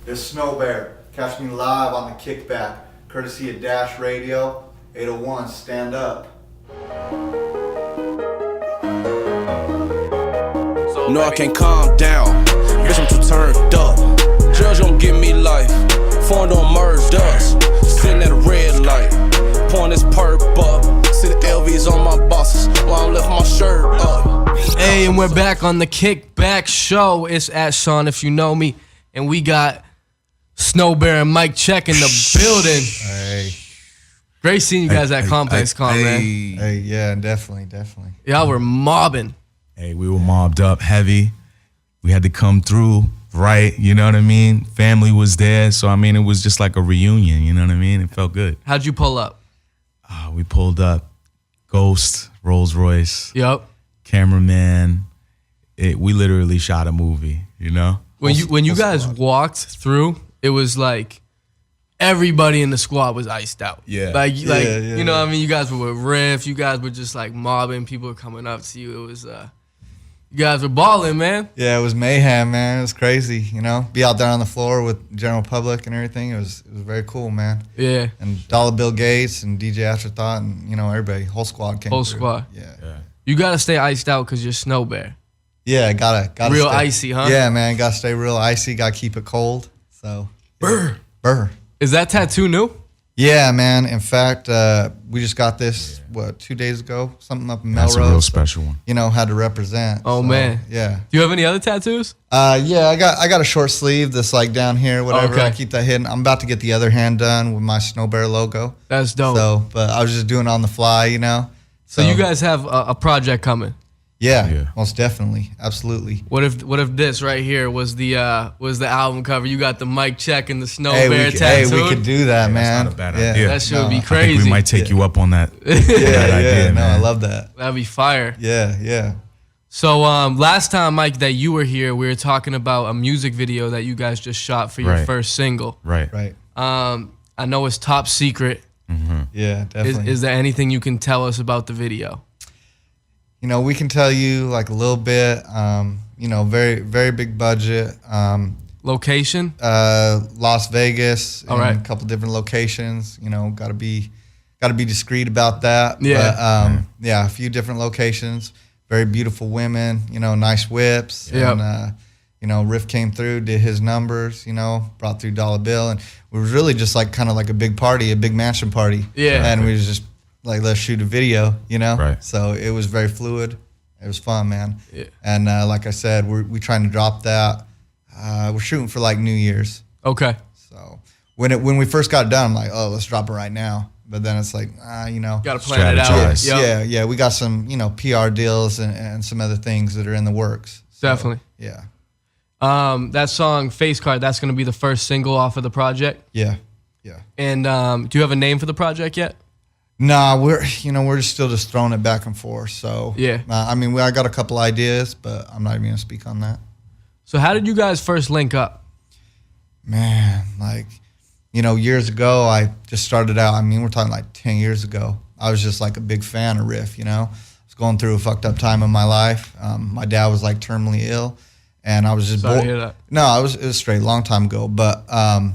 It's Snowwbear. Catch me live on the Kickback, courtesy of Dash Radio, 801, stand up. No, I can't calm down. Bitch, I'm too turned up. Judge don't give me life. Foreign don't merge us. Sitting at a red light. Pouring this perp up. See the LVs on my bosses while I'm lifting my shirt up. Hey, and we're back on the Kickback Show. It's at Sean, if you know me. And we got Snowwbear and Mike Chek in the building. Hey. Great seeing you guys at ComplexCon, man. Hey, yeah, definitely. Y'all were mobbing. Hey, we were mobbed up heavy. We had to come through, right? You know what I mean? Family was there. So, I mean, it was just like a reunion. You know what I mean? It felt good. How'd you pull up? We pulled up. Ghost, Rolls Royce, Yep. cameraman. We literally shot a movie, you know? When you guys walked through, it was like everybody in the squad was iced out. Yeah. Like Yeah. you know what I mean? You guys were with Riff. You guys were just like mobbing. People were coming up to you. It was you guys were balling, man. Yeah, it was mayhem, man. It was crazy, you know? Be out there on the floor with general public and everything. It was very cool, man. Yeah. And Dollar Bill Gates and DJ Afterthought and, you know, everybody, whole squad came Whole through. squad. Yeah. You gotta stay iced out because you're Snowwbear. Yeah, gotta Real stay, icy, huh? Yeah, man, gotta stay real icy, gotta keep it cold. So yeah. Burr. Is that tattoo new? Yeah, man. In fact, we just got this 2 days ago, something up in Melrose. That's a real special one. You know, had to represent. Oh so, man. Yeah. Do you have any other tattoos? Yeah, I got a short sleeve that's like down here, whatever. Okay. I keep that hidden. I'm about to get the other hand done with my Snowwbear logo. That's dope. So, but I was just doing it on the fly, you know. So you guys have a project coming. Yeah, most definitely, absolutely. What if this right here was the album cover? You got the Mike Chek and the Snowwbear tattoo. Hey, we could do that, man. That's not a bad idea. That shit would be I crazy. think we might take you up on that. Yeah, idea, no, man. I love that. That'd be fire. Yeah. So last time, Mike, that you were here, we were talking about a music video that you guys just shot for your first single. Right. I know it's top secret. Mm-hmm. Yeah, definitely. Is there anything you can tell us about the video? You know, we can tell you like a little bit. You know, very, very big budget. Location? Las Vegas. All right. A couple different locations. You know, gotta be discreet about that. Yeah. But, yeah, a few different locations. Very beautiful women. You know, nice whips. Yep. And you know, Riff came through, did his numbers. You know, brought through Dollar Bill, and it was really just like kind of like a big party, a big mansion party. Yeah. And we was just like, let's shoot a video, you know? Right. So it was very fluid. It was fun, man. Yeah. And like I said, we're trying to drop that. We're shooting for like New Year's. Okay. So when we first got it done, I'm like, oh, let's drop it right now. But then it's like, you know. Got to plan it out. Strategize. Yep. Yeah. We got some, you know, PR deals and some other things that are in the works. So, Definitely. Yeah. That song, Face Card, that's going to be the first single off of the project. Yeah. And do you have a name for the project yet? Nah, we're just throwing it back and forth. So Yeah. I mean, I got a couple ideas, but I'm not even gonna speak on that. So how did you guys first link up? Man, like, you know, years ago, I just started out. I mean, we're talking like 10 years ago. I was just like a big fan of Riff. You know, I was going through a fucked up time in my life. My dad was like terminally ill, and I was just Sorry bored. to hear that. No, it was straight, long time ago. But I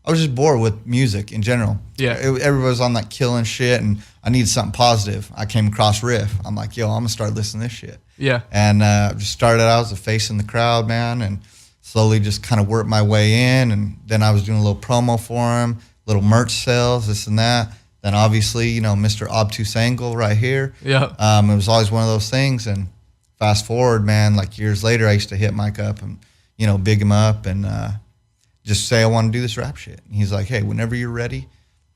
was just bored with music in general. Yeah. Everybody was on like killing shit, and I needed something positive. I came across Riff. I'm like, yo, I'm gonna start listening to this shit. Yeah. And just started out as a face in the crowd, man, and slowly just kind of worked my way in. And then I was doing a little promo for him, little merch sales, this and that. Then obviously, you know, Mr. Obtuse Angle right here. Yeah. It was always one of those things. And fast forward, man, like years later, I used to hit Mike up and, you know, big him up and just say I want to do this rap shit. And he's like, hey, whenever you're ready,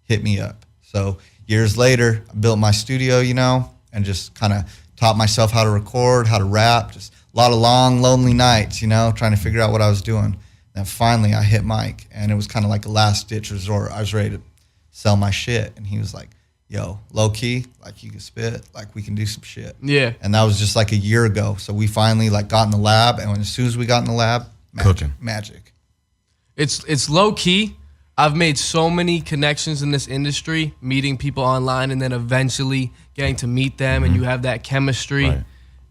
hit me up. So years later, I built my studio, you know, and just kind of taught myself how to record, how to rap, just a lot of long, lonely nights, you know, trying to figure out what I was doing. Then finally I hit Mike, and it was kind of like a last-ditch resort. I was ready to sell my shit, and he was like, yo, low-key, like you can spit, like we can do some shit. Yeah. And that was just like a year ago. So we finally like got in the lab, and as soon as we got in the lab, Cooking. Magic. It's low key. I've made so many connections in this industry, meeting people online and then eventually getting to meet them, and you have that chemistry. Right.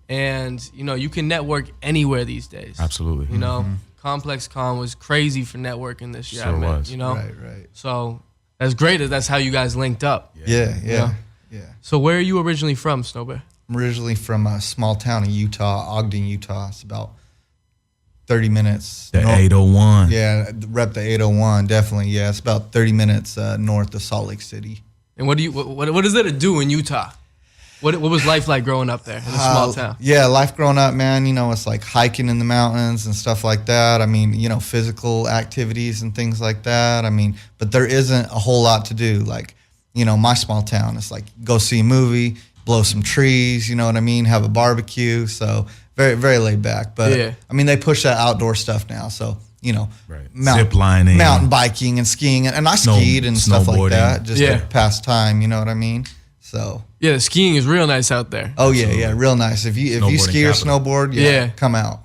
And, you know, you can network anywhere these days. Absolutely. You know, ComplexCon was crazy for networking this year. Sure was. You know, Right. So that's great that that's how you guys linked up. Yeah. So where are you originally from, Snowwbear? I'm originally from a small town in Utah, Ogden, Utah. It's about 30 minutes. The 801. Yeah, rep the 801, definitely. Yeah, it's about 30 minutes north of Salt Lake City. And what is there to do in Utah? What was life like growing up there in a small town? Yeah, life growing up, man, you know, it's like hiking in the mountains and stuff like that. I mean, you know, physical activities and things like that. I mean, but there isn't a whole lot to do. Like, you know, my small town, it's like go see a movie, blow some trees, you know what I mean, have a barbecue. So very, very laid back. But yeah. I mean, they push that outdoor stuff now. So, you know, zip lining, mountain biking and skiing. And I skied and stuff like that, just to pass time, you know what I mean? So yeah, the skiing is real nice out there. Oh yeah, real nice. If you ski or snowboard, come out.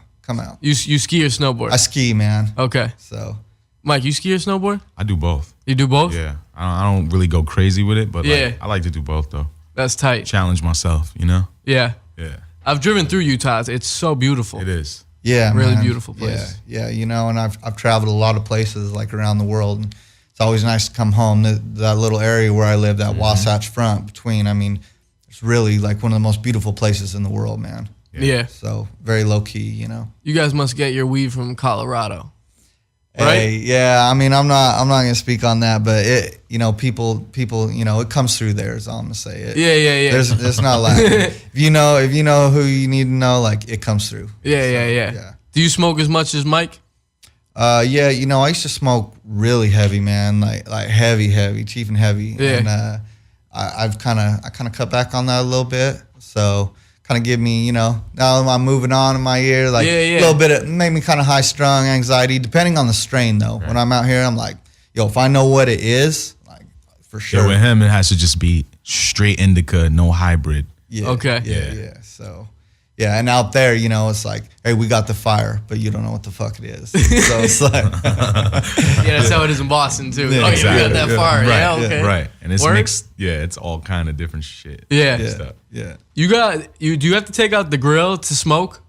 You ski or snowboard? I ski, man. Okay. So, Mike, you ski or snowboard? I do both. You do both? Yeah, I don't really go crazy with it, but like, I like to do both though. That's tight. Challenge myself, you know. Yeah. Yeah. I've driven through Utah. It's so beautiful. It is. Yeah, really man. beautiful place. Yeah, you know, and I've traveled a lot of places like around the world. And it's always nice to come home. That little area where I live, that Wasatch Front between. I mean, it's really like one of the most beautiful places in the world, man. Yeah. So very low key, you know. You guys must get your weed from Colorado, right? Hey, yeah. I mean, I'm not gonna speak on that, but it, you know, people, you know, it comes through there. Is all I'm gonna say. Yeah. There's not like if you know who you need to know, like it comes through. Yeah. Do you smoke as much as Mike? Yeah, you know, I used to smoke really heavy, man, like heavy, cheap and heavy. Yeah. And I kind of cut back on that a little bit. So kind of give me, you know, now I'm moving on in my year, like a little bit of, made me kind of high strung, anxiety, depending on the strain though. Right. When I'm out here, I'm like, yo, if I know what it is, like for sure. Yeah, with him, it has to just be straight indica, no hybrid. Yeah. Okay. Yeah. So. Yeah, and out there, you know, it's like, hey, we got the fire, but you don't know what the fuck it is. So it's like, yeah, that's how it is in Boston too. Yeah, exactly. We got that fire, right, okay, right, and it's mixed. Yeah, it's all kind of different shit. Yeah. Do you have to take out the grill to smoke?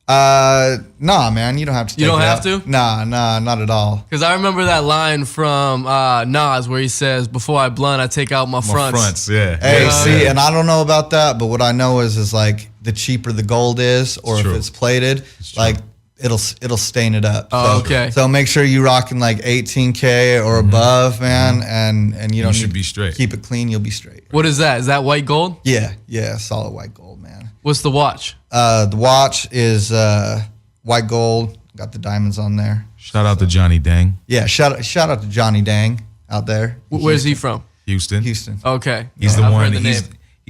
Nah, man, you don't have to. You don't have to? Nah, not at all. Because I remember that line from Nas where he says, "Before I blunt, I take out my fronts." Yeah. Hey, see, and I don't know about that, but what I know is like the cheaper the gold is, or if it's plated, like it'll stain it up. Oh, so, okay. So make sure you're rocking like 18K or above, man, and you don't should be straight. Keep it clean, you'll be straight. What is that? Is that white gold? Yeah, solid white gold, man. What's the watch? The watch is white gold. Got the diamonds on there. Shout out to Johnny Dang. Yeah, shout out to Johnny Dang out there. Where's he from? Houston. Okay. He's the I've one. heard the name.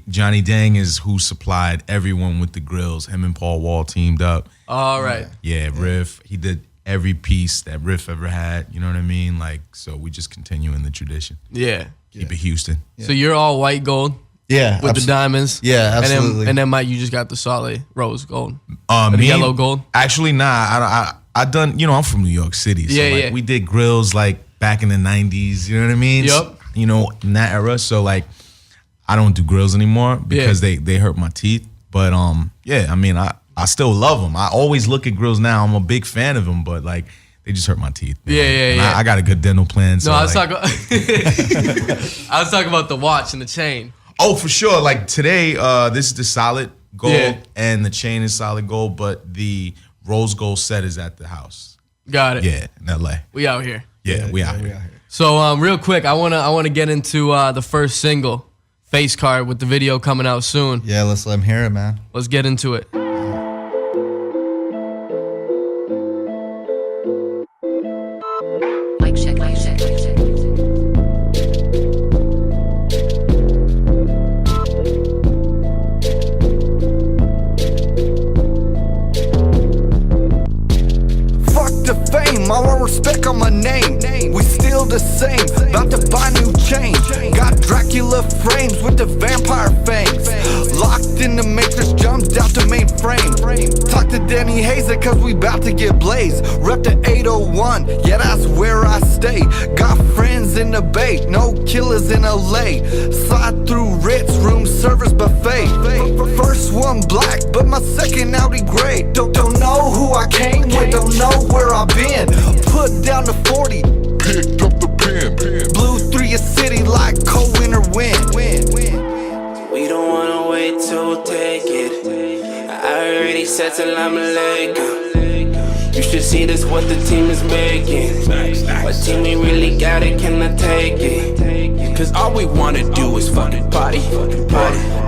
Johnny Dang is who supplied everyone with the grills. Him and Paul Wall teamed up. All right. Yeah, Riff. He did every piece that Riff ever had. You know what I mean? Like, so we just continue in the tradition. Yeah. Keep it Houston. So you're all white gold. Yeah, with the diamonds. Yeah, absolutely. And then Mike, you just got the solid rose gold. Me, the yellow gold. Actually, nah. I done. You know, I'm from New York City. So like, we did grills like back in the '90s. You know what I mean? Yep. You know, in that era. So like, I don't do grills anymore because they hurt my teeth. But yeah. I mean, I still love them. I always look at grills now. I'm a big fan of them, but like, they just hurt my teeth. Man. Yeah. I got a good dental plan. So no, I was like, talking about the watch and the chain. Oh, for sure. Like today, this is the solid gold and the chain is solid gold, but the rose gold set is at the house. Got it. Yeah, in LA. We out here. Yeah, we out here. So real quick, I wanna get into the first single, Face Card, with the video coming out soon. Yeah, let's let him hear it, man. Let's get into it. Mike Chek. I want respect on my name. We still the same, about to buy new chain. Got Dracula frames with the vampire fangs. Locked in the matrix, jumped out the mainframe. Talk to Danny Hazer cause we about to get blazed. Rep the 801, yeah that's where I stay. state. Got friends in the Bay, no killers in LA. Slide through Ritz, room service buffet. First one black, but my second Audi gray. Don't know who I came with, don't know where I've been. Put down the 40, picked up the pen. Blew through your city like cold winter wind. We don't wanna wait to take it. I already said salam alaikum. You should see this, what the team is making. What team we really got it, can I take it? Cause all we wanna do is fucking party.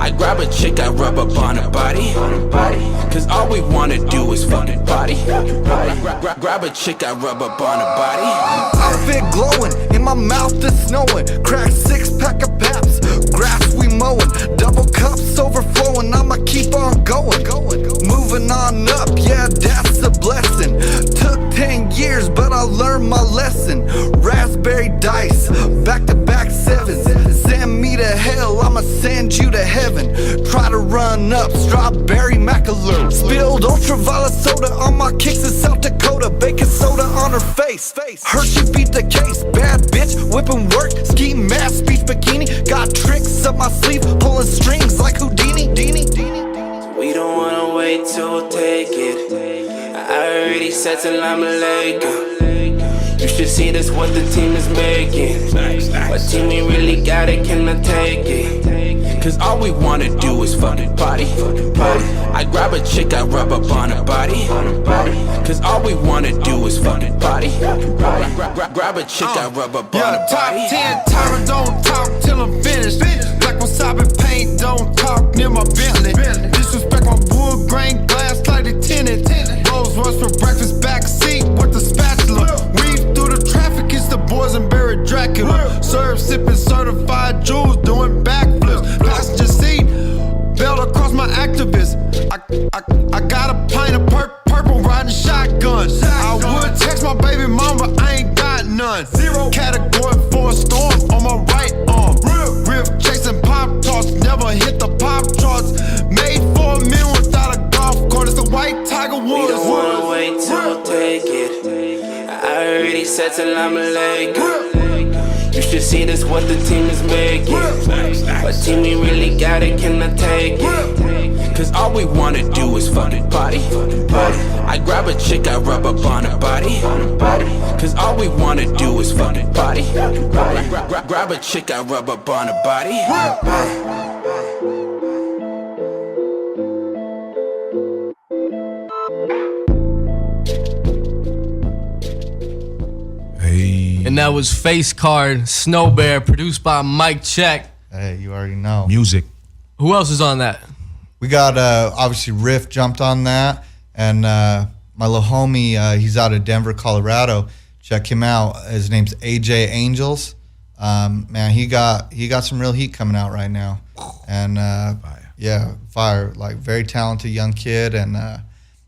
I grab a chick, I rub up on her body. Cause all we wanna do is fucking party. Grab a chick, I rub up on her body. Outfit glowing, in my mouth it's snowing. Crack 6-pack of paps, grass we mowing. Double cups overflowing, I'ma keep on going. Moving on up, yeah, that's a blessing. Took 10 years, but I learned my lesson. Raspberry dice, back-to-back sevens. Send me to hell, I'ma send you to heaven. Try to run up, strawberry macaloo. Spilled ultraviolet soda on my kicks in South Dakota. Baking soda on her face. Hershey beat the case, bad bitch, whipping work. Ski mask, beach bikini. Got tricks up my sleeve, pulling strings like Houdini. We don't wanna wait to take it. I already said salam alaikum. You should see this, what the team is making. What team we really got it, can I take it? Cause all we wanna do is fucking party. I grab a chick, I rub up on her body. Cause all we wanna do is fucking party. Grab a chick, I rub up on her body. Top 10 tyrant, don't talk till I'm finished. Black wasabi paint, don't talk near my Bentley. Disrespect my wood grain glass like they tinted. Rolls Royce for breakfast, back seat with the spatula. Weave through the traffic, it's the boys and buried Dracula. Serve sipping certified jewels, doing backflips. Passenger seat, belt across my activist. I got a pint of purple riding shotgun. I would text my baby mom, but I ain't got none. Zero category for a storm on my right arm. Riff chasing pop tarts, never hit the pop charts. Made for a meal without a golf cart. It's the white Tiger Woods. We don't wanna wait to take it. I already said salam alaikum. You should see this, what the team is making. What team we really got it, can I take it? Cause all we wanna do is fucking party. I grab a chick, I rub up on her body. Cause all we wanna do is fucking party. Grab a chick, I rub up on her body. And that was Face Card, Snowwbear, produced by Mike Chek. Hey, you already know. Music. Who else is on that? We got obviously Riff jumped on that, and my little homie, he's out of Denver, Colorado. Check him out. His name's AJ Angels. Man, he got some real heat coming out right now, and fire. Like very talented young kid, and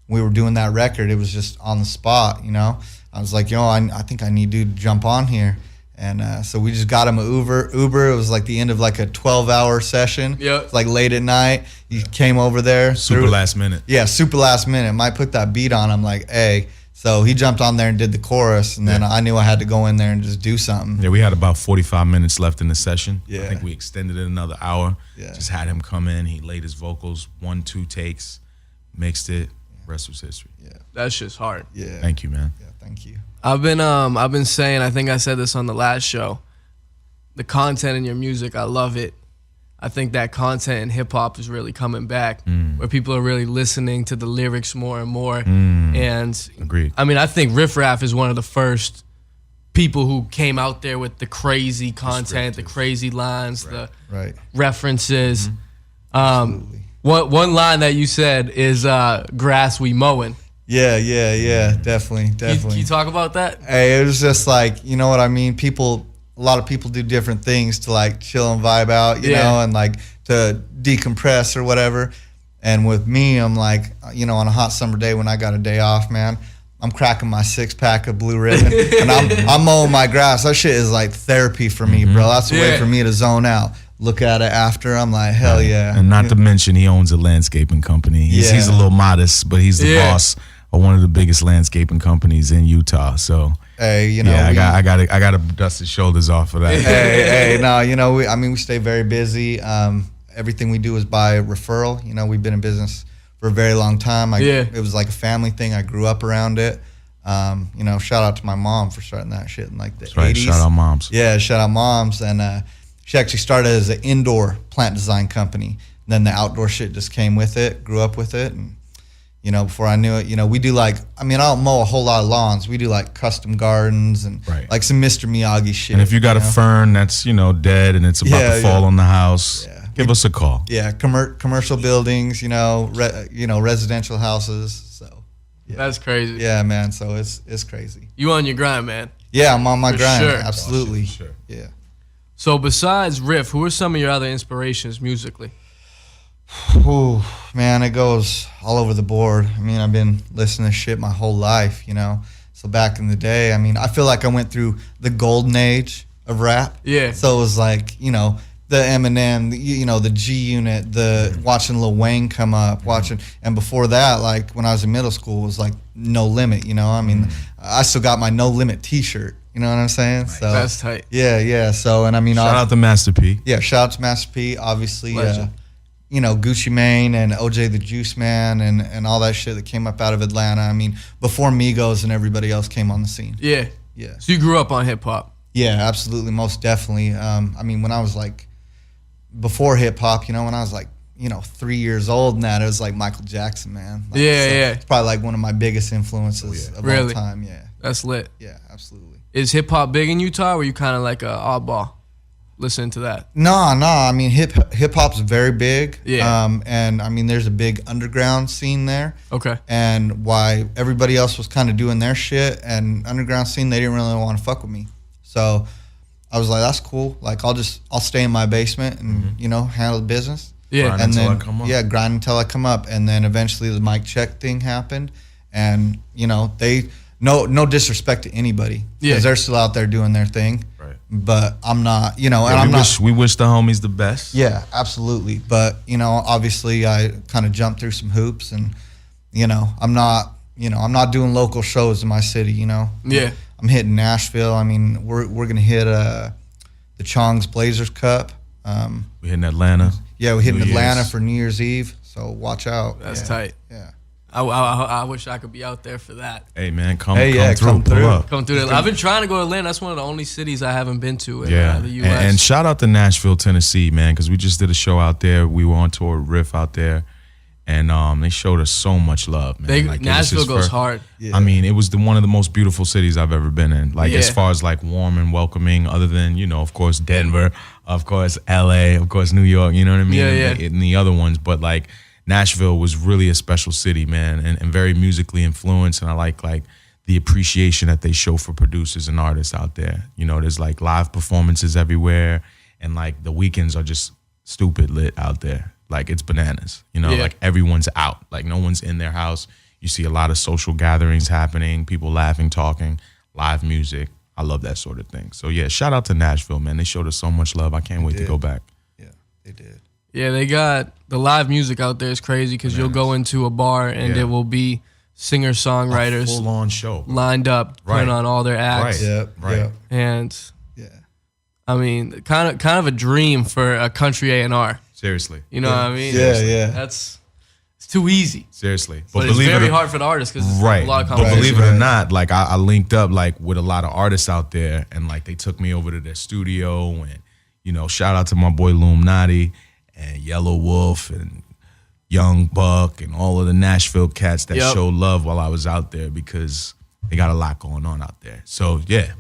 we were doing that record. It was just on the spot, you know. I was like, I think I need to jump on here. And so we just got him an Uber. It was like the end of like a 12-hour session. Yep. Like late at night. He came over there. Super last minute. Yeah, super last minute. Might put that beat on. I'm like, hey. So he jumped on there and did the chorus. And then I knew I had to go in there and just do something. Yeah, we had about 45 minutes left in the session. Yeah. I think we extended it another hour. Yeah. Just had him come in. He laid his vocals, 1-2 takes, mixed it. Rest was history. Yeah. That's just hard. Yeah. Thank you, man. Yeah, thank you. I've been saying, I think I said this on the last show, the content in your music, I love it. I think that content in hip hop is really coming back, where people are really listening to the lyrics more and more. And Agreed. I mean, I think Riff Raff is one of the first people who came out there with the crazy content, the crazy lines, the references. One line that you said is grass we mowing. Yeah, definitely. Can you talk about that? Hey, it was just like, you know what I mean? A lot of people do different things to like chill and vibe out, you know, and like to decompress or whatever. And with me, I'm like, you know, on a hot summer day when I got a day off, man, I'm cracking my 6-pack of Blue Ribbon and I'm mowing my grass. That shit is like therapy for me, bro. That's a way for me to zone out. Look at it after. I'm like, hell yeah. And not to mention, he owns a landscaping company. He's a little modest, but he's the boss of one of the biggest landscaping companies in Utah. So Hey, you know, yeah, I got to dust his shoulders off for that. hey, no, you know, we stay very busy. Everything we do is by referral. You know, we've been in business for a very long time. It was like a family thing. I grew up around it. You know, shout out to my mom for starting that shit in like the 80s. Right, shout out moms. Yeah, shout out moms. And she actually started as an indoor plant design company. And then the outdoor shit just came with it, grew up with it. And, you know, before I knew it, you know, we do like, I mean, I don't mow a whole lot of lawns. We do like custom gardens and like some Mr. Miyagi shit. And if you got a fern that's, you know, dead and it's about to fall on the house, give us a call. Yeah, commercial buildings, you know, residential houses. So that's crazy. Yeah, man. So it's crazy. You on your grind, man? Yeah, I'm on my grind. Sure. Absolutely. For sure. Yeah. So besides Riff, who are some of your other inspirations musically? Ooh, man, it goes all over the board. I mean, I've been listening to shit my whole life, you know. So back in the day, I mean, I feel like I went through the golden age of rap. Yeah. So it was like, you know, the Eminem, the G Unit, watching Lil Wayne come up, and before that, like when I was in middle school, it was like No Limit, you know. I mean, I still got my No Limit T-shirt. You know what I'm saying? Right. So that's tight. Yeah. So, and I mean, shout out to Master P. Yeah, shout out to Master P. Obviously, you know, Gucci Mane and OJ the Juice Man and all that shit that came up out of Atlanta. I mean, before Migos and everybody else came on the scene. Yeah. So you grew up on hip hop? Yeah, absolutely, most definitely. I mean, when I was like, before hip hop, you know, when I was like, you know, 3 years old and that, it was like Michael Jackson, man. Like, It's probably like one of my biggest influences of all time. Yeah. That's lit. Yeah, absolutely. Is hip hop big in Utah, or were you kind of like a oddball listening to that? No. I mean, hip hop's very big. Yeah. And I mean, there's a big underground scene there. Okay. And why everybody else was kind of doing their shit and underground scene, they didn't really want to fuck with me. So I was like, that's cool. Like, I'll stay in my basement and, you know, handle the business. Yeah. Grind until I come up. Yeah, grind until I come up. And then eventually the Mike Chek thing happened. And, you know, no disrespect to anybody. Because they're still out there doing their thing. Right. But I'm not, you know, and we wish the homies the best. Yeah, absolutely. But, you know, obviously I kind of jumped through some hoops and, you know, I'm not doing local shows in my city, you know. Yeah. I'm hitting Nashville. I mean, we're gonna hit the Chong's Blazers Cup. We hitting Atlanta. Yeah, we hitting Atlanta for New Year's Eve. So watch out. That's tight. Yeah. I wish I could be out there for that. Hey man, come through. Come through. I've been trying to go to Atlanta. That's one of the only cities I haven't been to in the U.S. And shout out to Nashville, Tennessee, man, because we just did a show out there. We were on tour with Riff out there. And they showed us so much love, man. Nashville goes hard. Yeah. I mean, it was one of the most beautiful cities I've ever been in. Like, as far as like warm and welcoming, other than, you know, of course, Denver, of course, LA, of course, New York, you know what I mean? And the other ones. But like, Nashville was really a special city, man, and very musically influenced. And I like the appreciation that they show for producers and artists out there. You know, there's like live performances everywhere. And like the weekends are just stupid lit out there. Like, it's bananas, you know, like everyone's out, like no one's in their house. You see a lot of social gatherings happening, people laughing, talking, live music. I love that sort of thing. So yeah, shout out to Nashville, man. They showed us so much love. I can't wait to go back. Yeah, they did. Yeah, they got the live music out there is crazy because you'll go into a bar and it will be singer-songwriters full on show lined up, putting on all their acts. Right. And I mean, kind of a dream for a country A&R. Seriously. You know what I mean? Yeah. It's too easy. Seriously. But it's very hard for the artists because it's a lot of competition. But believe it or not, like I linked up like with a lot of artists out there, and like they took me over to their studio, and you know, shout out to my boy Illuminati and Yellow Wolf and Young Buck and all of the Nashville cats that showed love while I was out there, because they got a lot going on out there. So yeah,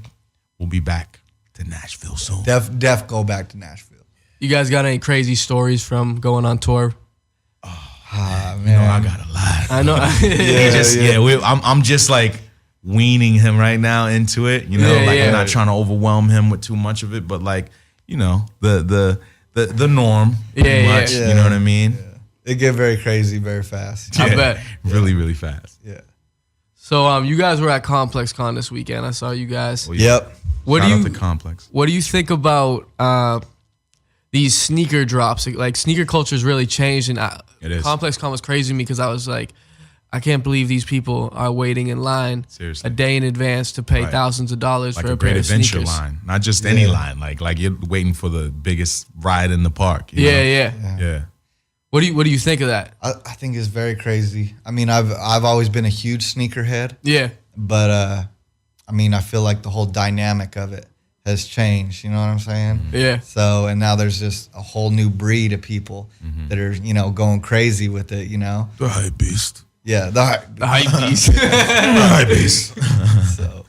we'll be back to Nashville soon. Def go back to Nashville. You guys got any crazy stories from going on tour? Man, you know, I got a lot. I know. I'm just like weaning him right now into it. You know, I'm not trying to overwhelm him with too much of it, but like, you know, the norm. Pretty much, you know what I mean? Yeah. It get very crazy very fast. I bet. Really, really fast. Yeah. So you guys were at ComplexCon this weekend. I saw you guys. Well, yep. Shout out to Complex. What do you think about these sneaker drops? Like, sneaker culture has really changed, and it is. ComplexCon was crazy to me because I was like, I can't believe these people are waiting in line Seriously. a day in advance to pay Right. thousands of dollars Like for a a pair great of adventure sneakers. line, not just any line. Like you're waiting for the biggest ride in the park. You know? Yeah. What do you think of that? I think it's very crazy. I mean, I've always been a huge sneakerhead, Yeah. but I mean, I feel like the whole dynamic of it has changed. You know what I'm saying? Yeah. So, and now there's just a whole new breed of people that are, going crazy with it. The hype beast. Yeah, the Hype beast. The hype beast. So,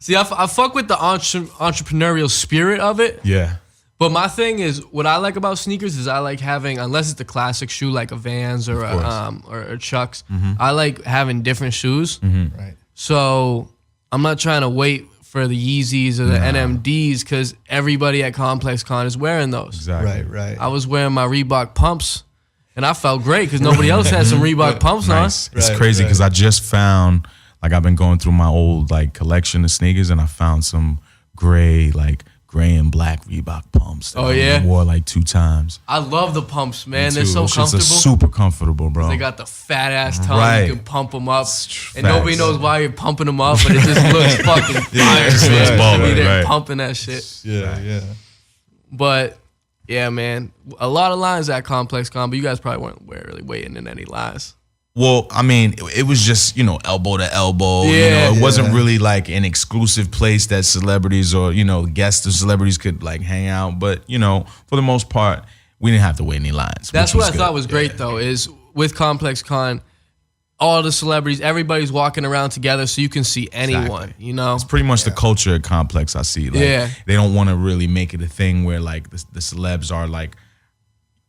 See, I fuck with the entrepreneurial spirit of it. Yeah. But my thing is, what I like about sneakers is I like having, unless it's the classic shoe like a Vans or a Chucks, I like having different shoes. right. So I'm not trying to wait for the Yeezys or the NMDs because everybody at ComplexCon is wearing those. Exactly. Right. I was wearing my Reebok pumps, and I felt great because nobody else had some Reebok pumps Nice. on. It's Right, crazy because right. I just found, like, I've been going through my old like collection of sneakers, and I found some gray and black Reebok pumps. That Oh, I yeah? wore like 2 times. I love the pumps, man. Me They're too. so Those shits comfortable. are super comfortable, bro. They got the fat ass tongue. Right. You can pump them up, and Facts. nobody knows why you're pumping them up, but it just looks fucking fire. it man. looks To baller, me, they're right. pumping that shit. Yeah. But yeah, man, a lot of lines at ComplexCon, but you guys probably weren't really waiting in any lines. Well, I mean, it was just, elbow to elbow. Yeah. It wasn't really like an exclusive place that celebrities or, guests of celebrities could like hang out. But, for the most part, we didn't have to wait any lines. That's which what I good. thought was great, Yeah. though, is with ComplexCon, all the celebrities, everybody's walking around together so you can see anyone, It's pretty much the culture at Complex I see. Like, Yeah. They don't want to really make it a thing where like the celebs are like,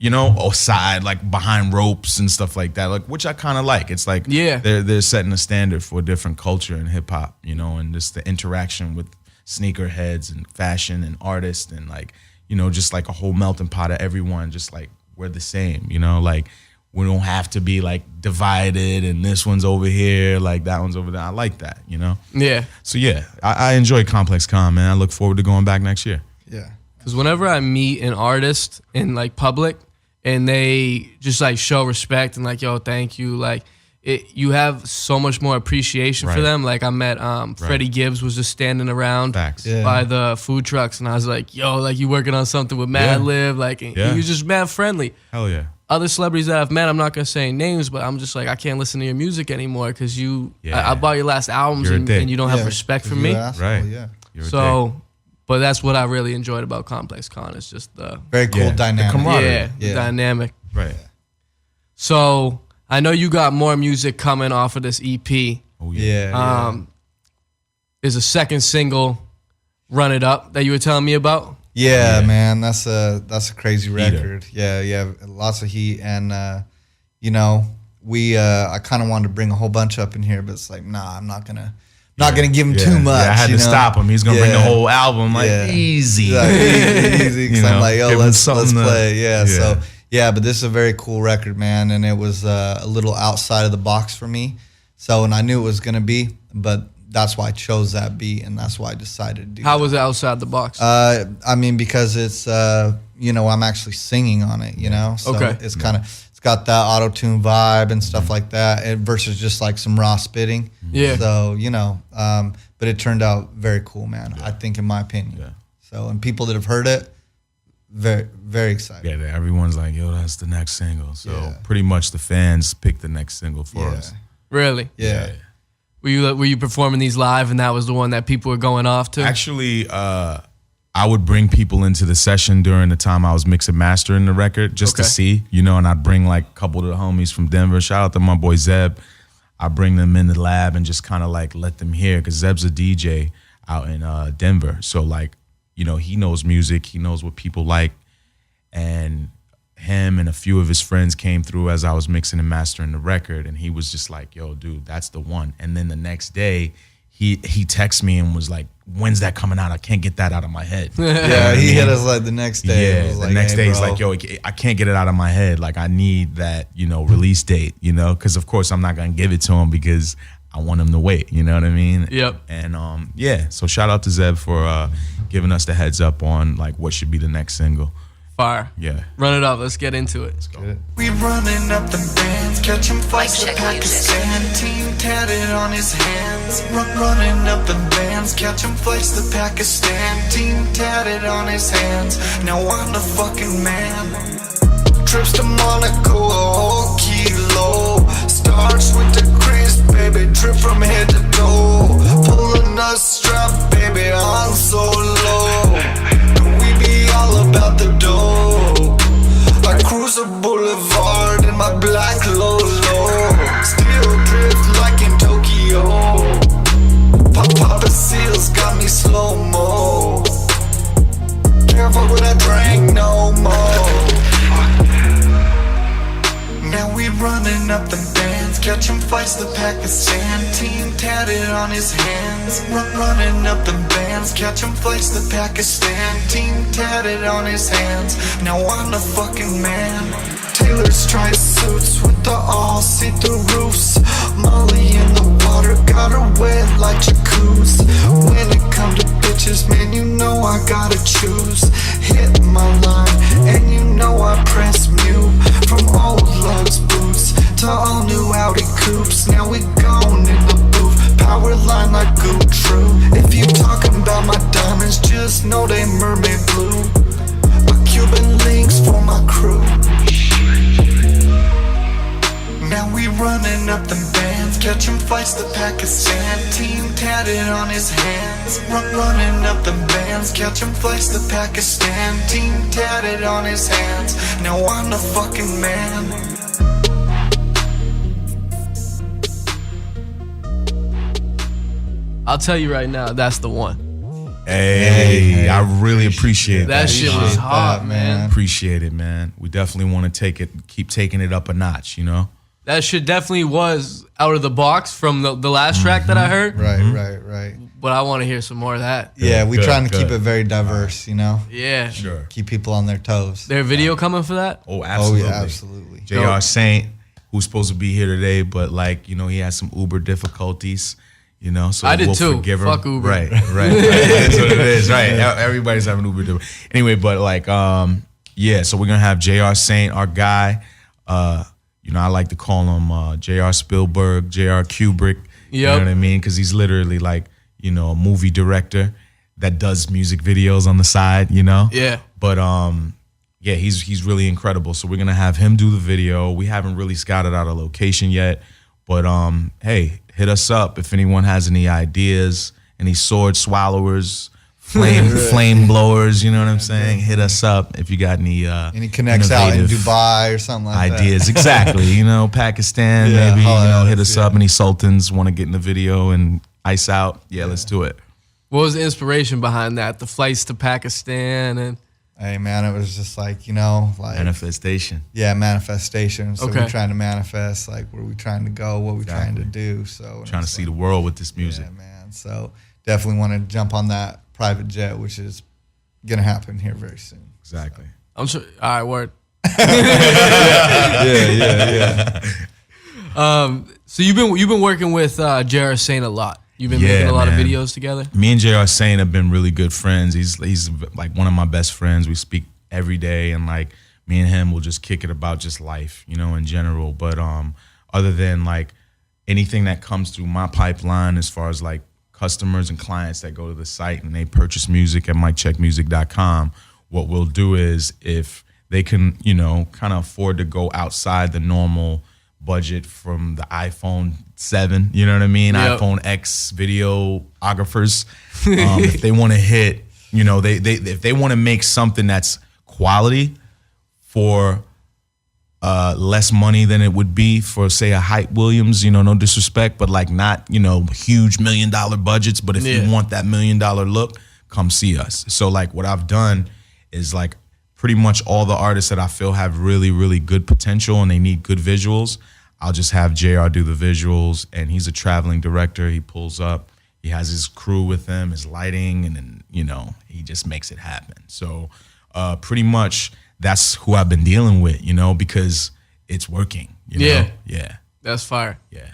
aside, like behind ropes and stuff like that, like, which I kind of like. It's like they're setting a standard for a different culture in hip hop, and just the interaction with sneakerheads and fashion and artists and like, just like a whole melting pot of everyone, just like we're the same, like we don't have to be like divided and this one's over here, like that one's over there. I like that, Yeah. So yeah, I enjoy ComplexCon, man. I look forward to going back next year. Yeah. Because whenever I meet an artist in like public and they just like show respect and like, yo, thank you, like you have so much more appreciation for Right. them. Like I met Freddie Gibbs was just standing around Facts. Yeah. by the food trucks and I was like, yo, like you working on something with Mad Yeah. Lib, like and Yeah. he was just mad friendly. Hell yeah. Other celebrities that I've met, I'm not gonna say names, but I'm just like I can't listen to your music anymore because I bought your last albums You're a and dick. you don't have respect for me. Right. Yeah. You're a dick. So, but that's what I really enjoyed about ComplexCon. It's just the Very cool Yeah. The dynamic. camaraderie. the dynamic. Right. So I know you got more music coming off of this EP. Oh yeah. Yeah. There's a second single, "Run It Up," that you were telling me about. Yeah, Yeah. man, that's a crazy Heater. record. Yeah, lots of heat, and we I kind of wanted to bring a whole bunch up in here, but it's like, nah, I'm not gonna give him too much. Yeah, I had to stop him. He's gonna bring the whole album. Like easy. Like, easy. 'Cause I'm like, yo, give him let's something to- play. Yeah, yeah. so yeah, but this is a very cool record, man, and it was a little outside of the box for me. So, and I knew it was gonna be, but that's why I chose that beat, and that's why I decided to do. How that. was it outside the box? I mean, because it's I'm actually singing on it, so Okay. it's it's got that auto-tune vibe and stuff like that, versus just like some raw spitting. Yeah. So but it turned out very cool, man. I think, in my opinion. Yeah. So, and people that have heard it, very very excited. Yeah, everyone's like, yo, that's the next single. So Yeah. pretty much the fans picked the next single for us. Really? Yeah. Were you performing these live, and that was the one that people were going off to? Actually, I would bring people into the session during the time I was mixing mastering the record just to Okay. see, and I'd bring like a couple of the homies from Denver. Shout out to my boy Zeb. I bring them in the lab and just kind of like let them hear, because Zeb's a DJ out in Denver. So like, he knows music, he knows what people like, and him and a few of his friends came through as I was mixing and mastering the record, and he was just like, yo, dude, that's the one. And then the next day, he texted me and was like, when's that coming out? I can't get that out of my head. Yeah, he hit us like the next day. It Yeah, was the like, next hey, day he's bro. like, yo, I can't get it out of my head. Like, I need that, release date, because of course I'm not going to give it to him because I want him to wait, you know what I mean? Yep. And so shout out to Zeb for giving us the heads up on like what should be the next single. Fire. Yeah. Run it up. Let's get into it. Let's go. We running up the bands, catching fights Mike with Chek Pakistan. Team tatted on his hands. Running up the bands, catching flights to Pakistan. Team tatted on his hands. Now I'm the fucking man. Trips to Monaco, a whole kilo. Starts with the crisp, baby. Drip from head to toe. Pulling the strap, baby. I'm so low. We be all about the dough. I cruise a boulevard in my black Lolo. Still drift like in Tokyo. Papa Seals got me slow-mo. Can't fuck with that drink no more. Now we running up the bands, catching fights to Pakistan. Team tatted on his hands. Running up the bands, catching flights to Pakistan. Team tatted on his hands. Now I'm the fucking man. Taylor stripe suits with the all see-through roofs. Molly in the water, got her wet like jacuzzi. When it come to bitches, man, you know I gotta choose. Hit my line, and you know I press mute. From old Lugs boots to all new Audi coupes. Now we gone in the booth, power line like Goop True. If you talking about my diamonds, just know they mermaid blue. My Cuban links for my crew. Now we running up them bands, catching fights to Pakistan. Team tatted on his hands. Running up them bands, catching flights to Pakistan. Team tatted on his hands. Now I'm the fucking man. I'll tell you right now, that's the one. Hey, I really appreciate that. That shit was hot, man. Appreciate it, man. We definitely want to keep taking it up a notch, you know? That shit definitely was out of the box from the last track that I heard. Right. But I want to hear some more of that. Yeah, we Good, trying to good. keep it very diverse, you know? Yeah. Sure. Keep people on their toes. There a video coming for that? Oh, absolutely. Oh, yeah, absolutely. JR Saint, who's supposed to be here today, but like, you know, he had some Uber difficulties, you know, so I did we'll too. forgive him. Fuck Uber. Right. That's what it is, right. Everybody's having Uber difficulty. Anyway, but like, yeah, so we're going to have JR Saint, our guy. You know, I like to call him J.R. Spielberg, J.R. Kubrick. You know what I mean? Because he's literally like, you know, a movie director that does music videos on the side, you know? Yeah. But yeah, he's really incredible. So we're gonna have him do the video. We haven't really scouted out a location yet, but hey, hit us up if anyone has any ideas, any sword swallowers, flame blowers. You know what I'm saying? Hit us up if you got any connects out in Dubai or something like that. ideas. Exactly. You know, Pakistan, Yeah, maybe. You holla know, at hit us, us yeah. up. Any sultans want to get in the video and ice out? Yeah, let's do it. What was the inspiration behind that? The flights to Pakistan and Hey, man, it was just like, you know, like Manifestation. Yeah, manifestation. So Okay. we're trying to manifest like where we trying to go, what we're trying to do. So Trying to see the world with this music. Yeah, man. So definitely want to jump on that private jet, which is gonna happen here very soon. Exactly. I'm sure. All right, word. Yeah. So you've been working with J.R. Saint a lot. You've been Yeah, making a lot man. of videos together. Me and J.R. Saint have been really good friends. He's like one of my best friends. We speak every day, and like me and him will just kick it about just life, you know, in general. But other than like anything that comes through my pipeline as far as like customers and clients that go to the site and they purchase music at MikeChekMusic.com, what we'll do is if they can, you know, kind of afford to go outside the normal budget from the iPhone 7, you know what I mean? Yep. iPhone X videographers. If they want to hit, you know, they if they want to make something that's quality for less money than it would be for, say, a Hype Williams, you know, no disrespect, but like not, you know, huge $1 million budgets. But if you want that $1 million look, come see us. So like what I've done is like pretty much all the artists that I feel have really, really good potential and they need good visuals, I'll just have JR do the visuals, and he's a traveling director. He pulls up, he has his crew with him, his lighting, and then, you know, he just makes it happen. So pretty much that's who I've been dealing with, you know, because it's working. You know? Yeah. That's fire. Yeah.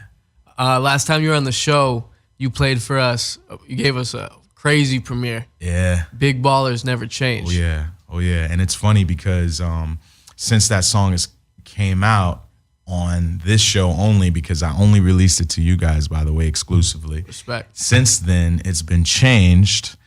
Last time you were on the show, you played for us. You gave us a crazy premiere. Yeah. Big Ballers Never Change. Oh, yeah. Oh yeah, and it's funny because since that song came out on this show only, because I only released it to you guys, by the way, exclusively. Respect. Since then, it's been changed.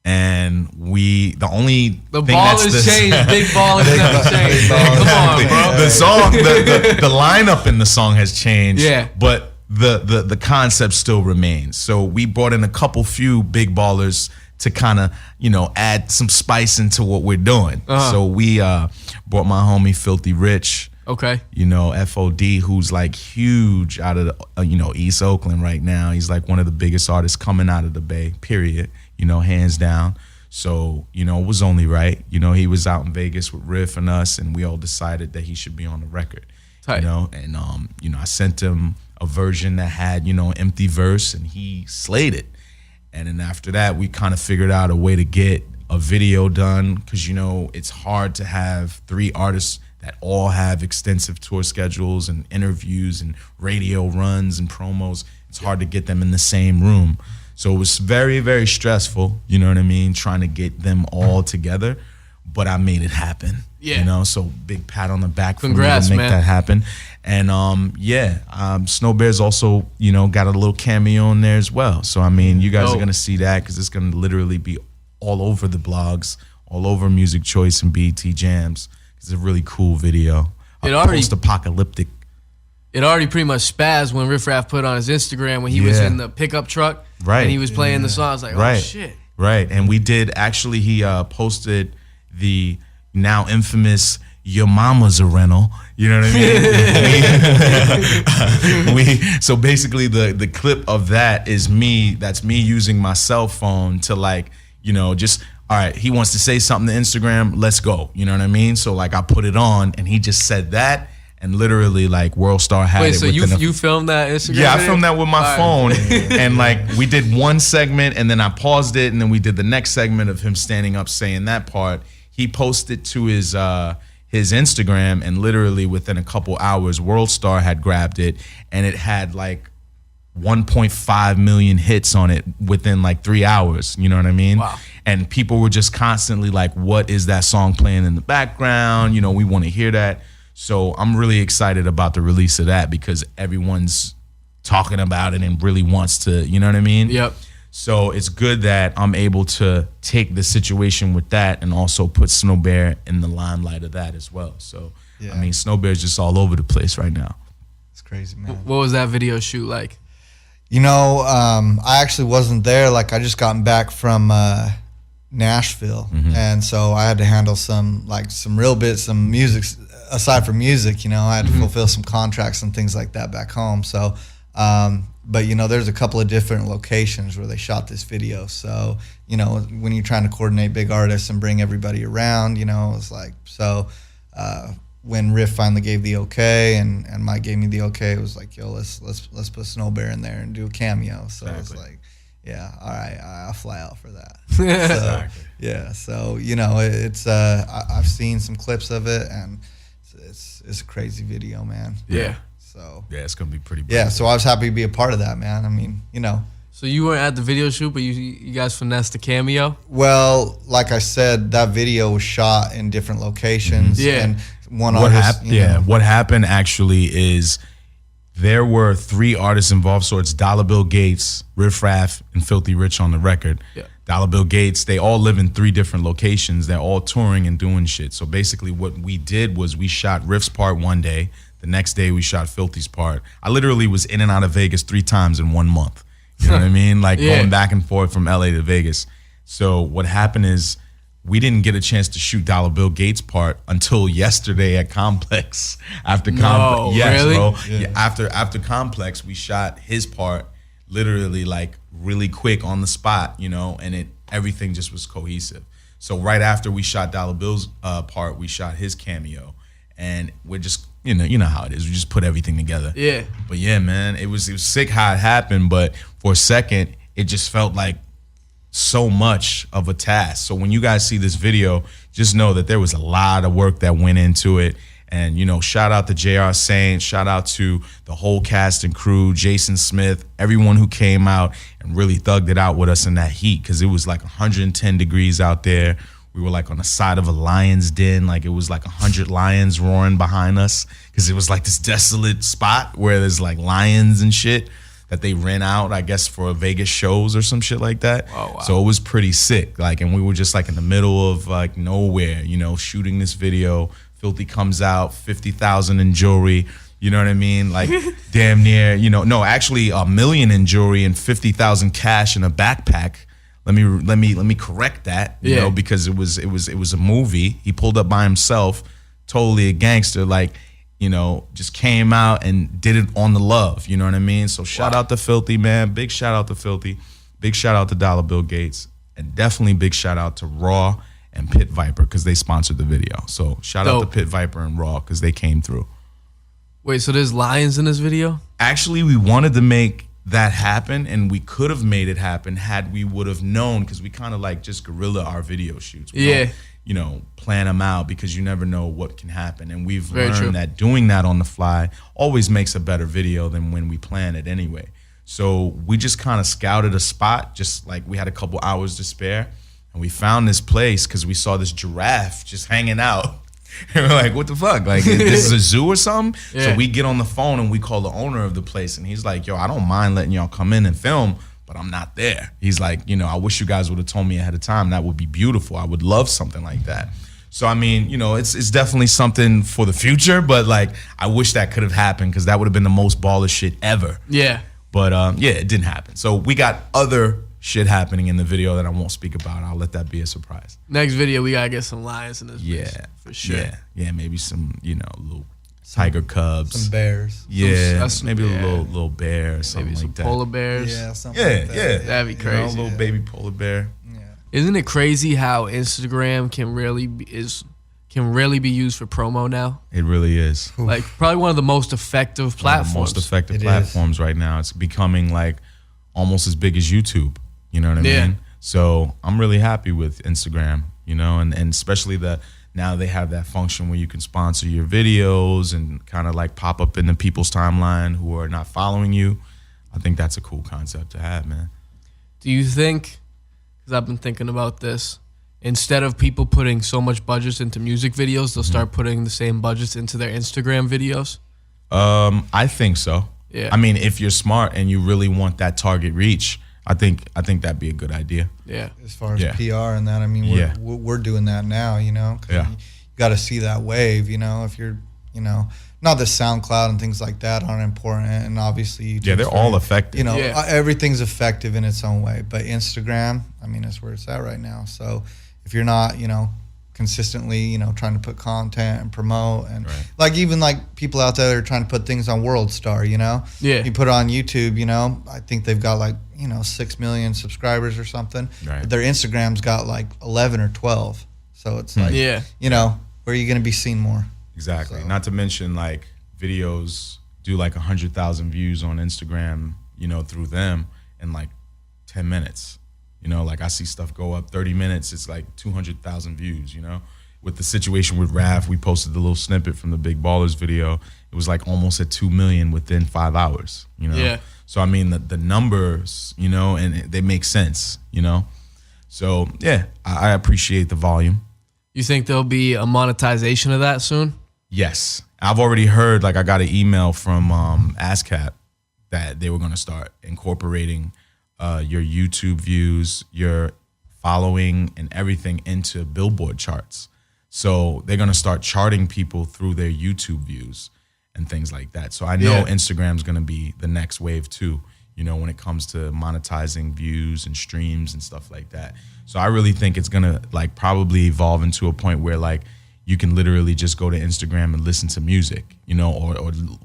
And the ball has changed. Big ball has never changed. Come on, bro. The song, the lineup in the song has changed. Yeah. But the concept still remains. So we brought in a few big ballers to kind of, add some spice into what we're doing. So we brought my homie Filthy Rich. Okay. FOD, who's like huge out of the, East Oakland right now. He's like one of the biggest artists coming out of the Bay, period. Hands down. So, it was only right. He was out in Vegas with Riff and us, and we all decided that he should be on the record. Tight. And I sent him a version that had, an empty verse, and he slayed it. And then after that, we kind of figured out a way to get a video done, because, it's hard to have 3 artists that all have extensive tour schedules and interviews and radio runs and promos. It's hard to get them in the same room. So it was very, very stressful, you know what I mean, trying to get them all together. But I made it happen. Yeah. So big pat on the back Congrats, for me to make man. that happen. And Snowwbear's also, got a little cameo in there as well. So I mean, you guys are gonna see that, because it's gonna literally be all over the blogs, all over Music Choice and BET Jams. It's a really cool video. Post-apocalyptic. It already pretty much spazzed when Riff Raff put on his Instagram when he was in the pickup truck. Right. And he was playing the song. I was like, oh, shit. Right. And we did, actually, he posted the now infamous Your Mama's a Rental. You know what I mean? So basically the clip of that is that's me using my cell phone to just, all right, he wants to say something to Instagram, let's go. You know what I mean? So I put it on, and he just said that. And literally, World Star had it. Wait, so you filmed that Instagram? Yeah, video? I filmed that with my phone. And we did one segment, and then I paused it, and then we did the next segment of him standing up saying that part. He posted to his Instagram, and literally within a couple hours, World Star had grabbed it, and it had 1.5 million hits on it within 3 hours. You know what I mean? Wow. And people were just constantly what is that song playing in the background? We want to hear that. So I'm really excited about the release of that, because everyone's talking about it and really wants to, you know what I mean? Yep. So it's good that I'm able to take the situation with that and also put Snowwbear in the limelight of that as well. So, yeah. I mean, Snowwbear's just all over the place right now. It's crazy, man. What was that video shoot like? I actually wasn't there. I just gotten back from Nashville. Mm-hmm. And so I had to handle some real bits, some music. Aside from music, I had to fulfill some contracts and things like that back home. So, but there's a couple of different locations where they shot this video. So, when you're trying to coordinate big artists and bring everybody around, it's when Riff finally gave the okay and Mike gave me the okay, it was yo, let's put Snowwbear in there and do a cameo. So exactly. It's yeah, all right, I'll fly out for that. So, exactly. Yeah, so it's I've seen some clips of it, and it's a crazy video, man. Yeah. So yeah, it's gonna be pretty. Yeah, so I was happy to be a part of that, man. I mean, So you weren't at the video shoot, but you guys finessed the cameo? Well, like I said, that video was shot in different locations. Yeah. And what happened actually is there were 3 artists involved. So it's Dollar Bill Gates, Riff Raff, and Filthy Rich on the record. Yeah. Dollar Bill Gates, they all live in 3 different locations. They're all touring and doing shit. So basically what we did was we shot Riff's part one day. The next day we shot Filthy's part. I literally was in and out of Vegas 3 times in 1 month. You know what I mean? Going back and forth from LA to Vegas. So what happened is we didn't get a chance to shoot Dollar Bill Gates' part until yesterday at Complex. After Complex, yes, really? Bro. Yeah. After Complex, we shot his part literally really quick on the spot, and everything just was cohesive. So right after we shot Dollar Bill's part, we shot his cameo, and we're just you know how it is. We just put everything together. Yeah. But yeah, man, it was sick how it happened, but for a second, it just felt like so much of a task. So when you guys see this video, just know that there was a lot of work that went into it. And, shout out to JR Saint, shout out to the whole cast and crew, Jason Smith, everyone who came out and really thugged it out with us in that heat, because it was 110 degrees out there. We were like on the side of a lion's den. Like it was like 100 lions roaring behind us because it was like this desolate spot where there's like lions and shit that they rent out, I guess, for Vegas shows or some shit like that. Oh, wow. So it was pretty sick. Like, and we were just like in the middle of like nowhere, you know, shooting this video. Filthy comes out, 50,000 in jewelry. You know what I mean? Like damn near, you know, no, actually $1 million in jewelry and 50,000 cash in a backpack. Let me correct that, you know, because it was a movie. He pulled up by himself, totally a gangster, like, you know, just came out and did it on the love. You know what I mean? So shout out to Filthy, man. Big shout out to Filthy. Big shout out to Dollar Bill Gates, and definitely big shout out to Raw and Pit Viper because they sponsored the video. So shout out to Pit Viper and Raw because they came through. Wait, so there's lions in this video? Actually, we wanted to make that happen, and we could have made it happen had we would have known, because we kind of like just guerrilla our video shoots. We don't, you know, plan them out because you never know what can happen. And we've learned that doing that on the fly always makes a better video than when we plan it anyway. So we just kind of scouted a spot, just like we had a couple hours to spare, and we found this place because we saw this giraffe just hanging out. And we're like, what the fuck? Like, this is a zoo or something? So we get on the phone and we call the owner of the place, and he's like, yo, I don't mind letting y'all come in and film, but I'm not there. He's like, you know, I wish you guys would have told me ahead of time. That would be beautiful. I would love something like that. So, I mean, you know, it's definitely something for the future, but like, I wish that could have happened because that would have been the most baller shit ever. Yeah. But yeah, it didn't happen. So we got other shit happening in the video that I won't speak about. I'll let that be a surprise. Next video, we gotta get some lions in this bitch, for sure. Yeah, maybe some, you know, little tiger cubs, some bears. Yeah, maybe a little bear or something maybe like that. Polar bears. Yeah, something like that. Yeah, that'd be crazy. You know, a little baby polar bear. Yeah. Isn't it crazy how Instagram can really be used for promo now? It really is. Like probably one of the most effective platforms. Most effective platforms right now. It's becoming like almost as big as YouTube. You know what I mean? So I'm really happy with Instagram, you know, and especially now they have that function where you can sponsor your videos and kind of like pop up into people's timeline who are not following you. I think that's a cool concept to have, man. Do you think, because I've been thinking about this, instead of people putting so much budgets into music videos, they'll start putting the same budgets into their Instagram videos? I think so. Yeah. I mean, if you're smart and you really want that target reach, I think that'd be a good idea. Yeah. As far as PR and that, I mean, we're doing that now, you know. You got to see that wave, you know. If you're, you know, not that SoundCloud and things like that aren't important, and obviously they're all effective. You know, everything's effective in its own way. But Instagram, I mean, that's where it's at right now. So if you're not, you know, consistently, you know, trying to put content and promote, and like even like people out there that are trying to put things on World Star, you know, you put it on YouTube, you know, I think they've got like, you know, 6 million subscribers or something. But their Instagram's got like 11 or 12. So it's like, you know, where are you going to be seen more? Exactly. So. Not to mention like videos do like 100,000 views on Instagram, you know, through them in like 10 minutes. You know, like I see stuff go up 30 minutes, it's like 200,000 views, you know. With the situation with Raff, we posted the little snippet from the Big Ballers video. It was like almost at 2 million within 5 hours, you know. Yeah. So, I mean, the numbers, you know, and they make sense, you know. So, yeah, I appreciate the volume. You think there'll be a monetization of that soon? Yes. I've already heard, like I got an email from ASCAP that they were going to start incorporating your YouTube views, your following, and everything into Billboard charts. So they're going to start charting people through their YouTube views and things like that. So I know Instagram's going to be the next wave too, you know, when it comes to monetizing views and streams and stuff like that. So I really think it's going to like probably evolve into a point where like you can literally just go to Instagram and listen to music, you know, or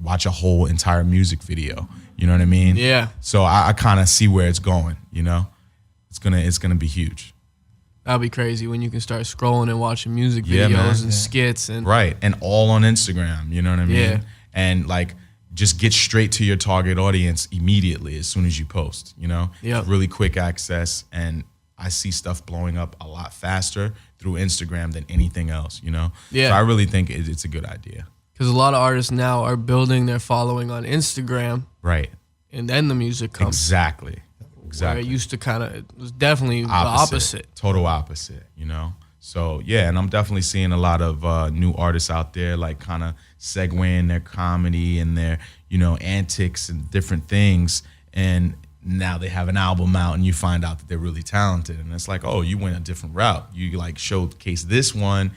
watch a whole entire music video. You know what I mean? Yeah. So I kind of see where it's going, you know? It's gonna be huge. That'll be crazy when you can start scrolling and watching music videos and skits and and all on Instagram, you know what I mean? Yeah. And like just get straight to your target audience immediately as soon as you post, you know? Yeah. Really quick access, and I see stuff blowing up a lot faster through Instagram than anything else, you know? Yeah. So I really think it's a good idea. Because a lot of artists now are building their following on Instagram. Right. And then the music comes. Exactly. Where it used to kind of, it was definitely the opposite. Total opposite, you know? So yeah, and I'm definitely seeing a lot of new artists out there, like kind of segueing their comedy and their, you know, antics and different things. And now they have an album out and you find out that they're really talented. And it's like, oh, you went a different route. You like showcase this one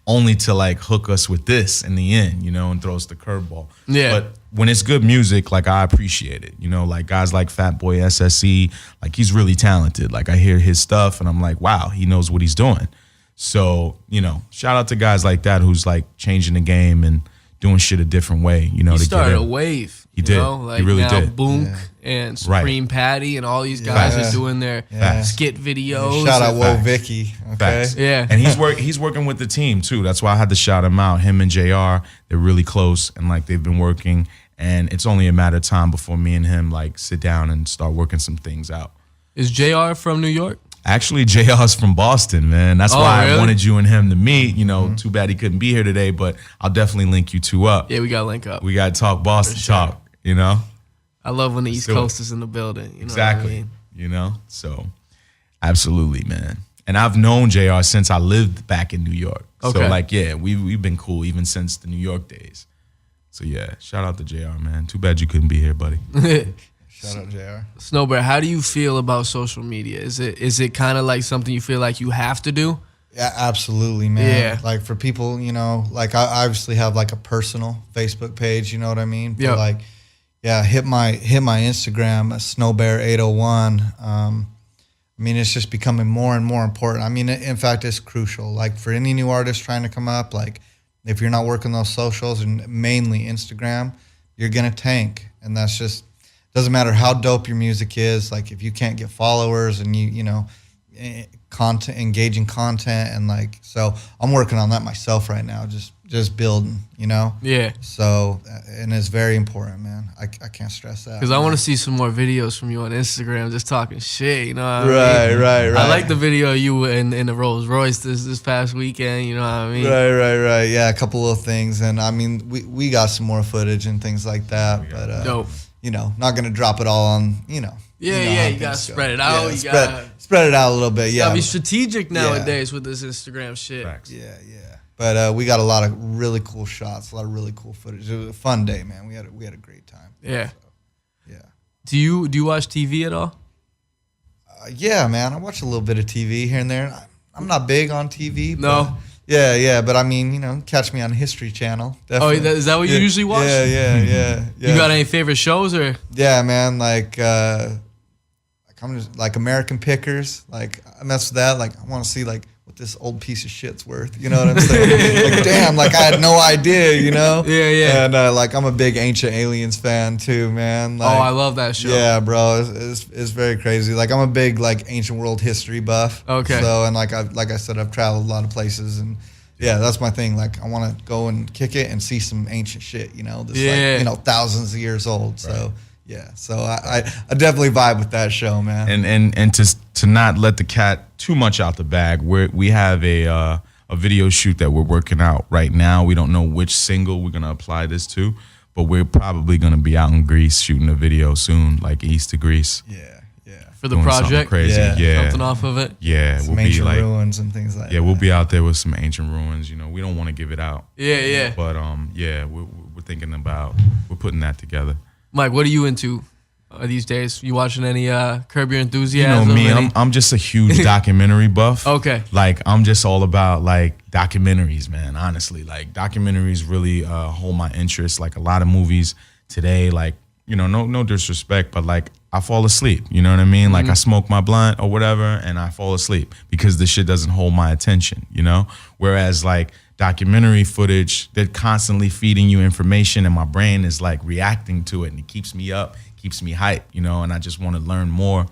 only to like hook us with this in the end, you know, and throw us the curveball. Yeah. But when it's good music, like I appreciate it. You know, like guys like Fatboy SSE, like he's really talented. Like I hear his stuff and I'm like, wow, he knows what he's doing. So, you know, shout out to guys like that who's like changing the game and doing shit a different way, you know. He to started get a in. wave. He did. Like he really now did. Boonk and Supreme Patty and all these guys are doing their skit videos. Shout out Whoa Vicky. Okay. Facts. Yeah. And he's working with the team too. That's why I had to shout him out. Him and JR, they're really close and like they've been working. And it's only a matter of time before me and him like sit down and start working some things out. Is JR from New York? Actually, JR's from Boston, man. That's why really? I wanted you and him to meet. You know, too bad he couldn't be here today, but I'll definitely link you two up. Yeah, we got to link up. We got to talk Boston talk, you know? I love when the East do Coast is in the building. You know Exactly. what I mean? You know? So, absolutely, man. And I've known JR since I lived back in New York. Okay. So, like, yeah, we've been cool even since the New York days. So, yeah, shout out to JR, man. Too bad you couldn't be here, buddy. Shout out JR. Snowwbear, how do you feel about social media? Is it kind of like something you feel like you have to do? Yeah, absolutely, man. Yeah. Like for people, you know, like I obviously have like a personal Facebook page, you know what I mean? But Yeah. like, yeah, hit my Instagram, Snowwbear801. I mean, it's just becoming more and more important. I mean, in fact, it's crucial. Like for any new artist trying to come up, like if you're not working those socials and mainly Instagram, you're gonna tank. And that's just, doesn't matter how dope your music is. Like if you can't get followers and you know, content, engaging content, and like, so I'm working on that myself right now, just building, you know? Yeah. So, and it's very important, man. I can't stress that. Because I want to see some more videos from you on Instagram just talking shit, you know what Right, I mean? right. I like the video of you in the Rolls Royce this past weekend, you know what I mean? Right. Yeah, a couple of things. And I mean, we got some more footage and things like that, but, Dope. you know, not going to drop it all on, you know. Yeah, how you got to things go. spread it out. Yeah, you got spread it out a little bit, yeah. to be strategic nowadays with this Instagram shit. Facts. Yeah. But we got a lot of really cool shots, a lot of really cool footage. It was a fun day, man. We had a great time. Yeah. So, yeah. Do you watch TV at all? Yeah, man. I watch a little bit of TV here and there. I'm not big on TV. No. But yeah. But I mean, you know, catch me on History Channel. Definitely. Oh, is that what you usually watch? Yeah. You got any favorite shows or? Yeah, man. Like I'm just like American Pickers. Like I mess with that. Like I want to see like what this old piece of shit's worth. You know what I'm saying? Like damn, like I had no idea. You know? Yeah. And like I'm a big Ancient Aliens fan too, man. Like, I love that show. Yeah, bro, it's very crazy. Like I'm a big like ancient world history buff. Okay. So and like I said, I've traveled a lot of places and yeah, that's my thing. Like I want to go and kick it and see some ancient shit. You know, that's like, you know, thousands of years old. So yeah, so I definitely vibe with that show, man. And to not let the cat too much out the bag, we have a video shoot that we're working out right now. We don't know which single we're gonna apply this to, but we're probably gonna be out in Greece shooting a video soon, like east of Greece. Yeah. For the Doing something project? crazy. Yeah. Something off of it? Yeah, Some we'll be ancient like ruins and things like that. we'll be out there with some ancient ruins. You know, we don't want to give it out. Yeah. But we're thinking about putting that together. Mike, what are you into these days? You watching any Curb Your You Enthusiasm? know me, Any- I'm just a huge documentary buff. Okay. Like I'm just all about like documentaries, man. Honestly, like documentaries really hold my interest. Like a lot of movies today, like you know, no disrespect, but like I fall asleep. You know what I mean? Like I smoke my blunt or whatever, and I fall asleep because the shit doesn't hold my attention. You know, whereas like documentary footage, they're constantly feeding you information, and my brain is like reacting to it, and it keeps me up, keeps me hype. You know, and I just want to learn more.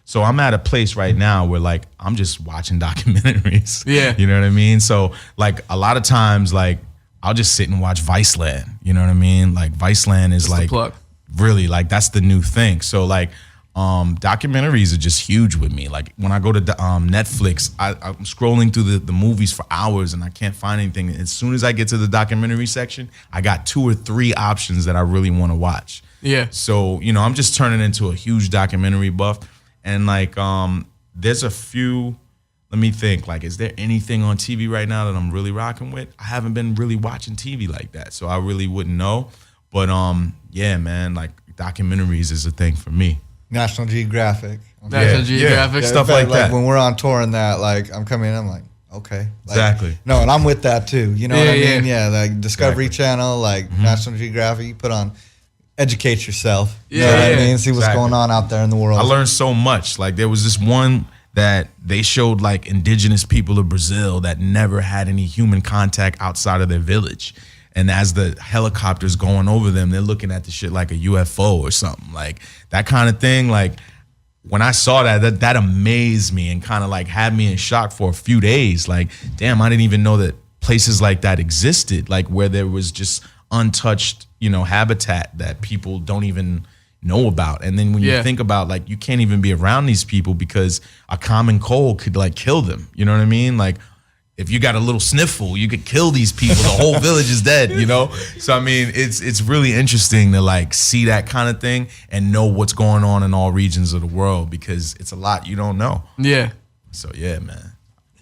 So I'm at a place right now where like I'm just watching documentaries. Yeah. You know what I mean? So like a lot of times like I'll just sit and watch Viceland. You know what I mean? Like Viceland is That's the like plug. really like that's the new thing. So like documentaries are just huge with me. Like when I go to Netflix, I'm scrolling through the movies for hours and I can't find anything. As soon as I get to the documentary section, I got 2 or 3 options that I really want to watch. Yeah. So, you know, I'm just turning into a huge documentary buff. And like there's a few let me think. Like, is there anything on TV right now that I'm really rocking with? I haven't been really watching TV like that, so I really wouldn't know. But yeah, man, like documentaries is a thing for me. National Geographic. National Geographic. Stuff like that. When we're on tour and that, like, I'm coming in, I'm like, okay. Like, Exactly. No, and I'm with that too. You know what I mean? Yeah. Yeah, like Discovery Channel, like National Geographic, you put on, educate yourself. You know what I mean? See what's going on out there in the world. I learned so much. Like, there was this one that they showed like indigenous people of Brazil that never had any human contact outside of their village. And as the helicopter's going over them, they're looking at the shit like a UFO or something. Like, that kind of thing. Like, when I saw that amazed me and kind of like had me in shock for a few days. Like, damn, I didn't even know that places like that existed, like where there was just untouched, habitat that people don't even know about. And then when you think about, like, you can't even be around these people because a common cold could like kill them. You know what I mean? Like, if you got a little sniffle, you could kill these people. The whole village is dead, So, I mean, it's really interesting to, like, see that kind of thing and know what's going on in all regions of the world because it's a lot you don't know. Yeah. So, yeah, man.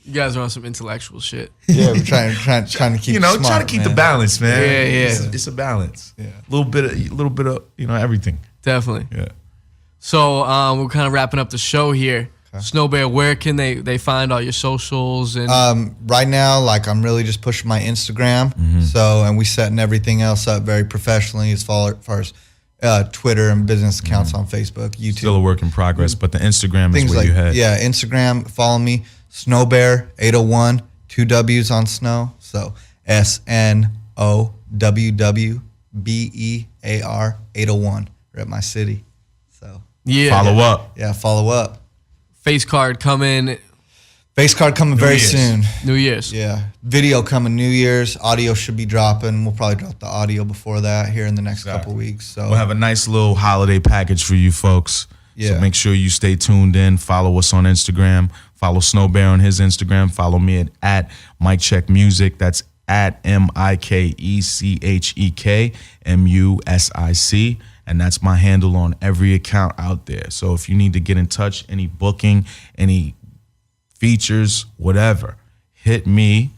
You guys are on some intellectual shit. Yeah, we're trying to keep smart, trying to keep the balance, man. Yeah. It's a balance. Yeah. A little bit of, everything. Definitely. Yeah. So we're kind of wrapping up the show here. Snowwbear, where can they find all your socials? And right now, like, I'm really just pushing my Instagram. So, and we setting everything else up very professionally as far as Twitter and business accounts on Facebook, YouTube. Still a work in progress, but the Instagram is where like, you head. Yeah, Instagram, follow me, Snowwbear 801, 2 W's on snow. So SNOWWBEAR 801. We're at my city. So Follow up. Yeah, follow up. Face card coming. Face card coming very soon. New Year's. Yeah. Video coming New Year's. Audio should be dropping. We'll probably drop the audio before that here in the next couple weeks. So we'll have a nice little holiday package for you folks. Yeah. So make sure you stay tuned in. Follow us on Instagram. Follow Snowwbear on his Instagram. Follow me at Mike Chek Music. That's at MikeChekMusic. And that's my handle on every account out there. So if you need to get in touch, any booking, any features, whatever, hit me,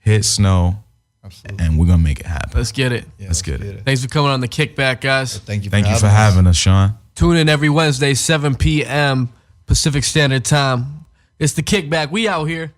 hit Snow, absolutely, and we're going to make it happen. Let's get it. Yeah, let's get it. Thanks for coming on the Kickback, guys. Thank you for having us, Sean. Tune in every Wednesday, 7 p.m. Pacific Standard Time. It's the Kickback. We out here.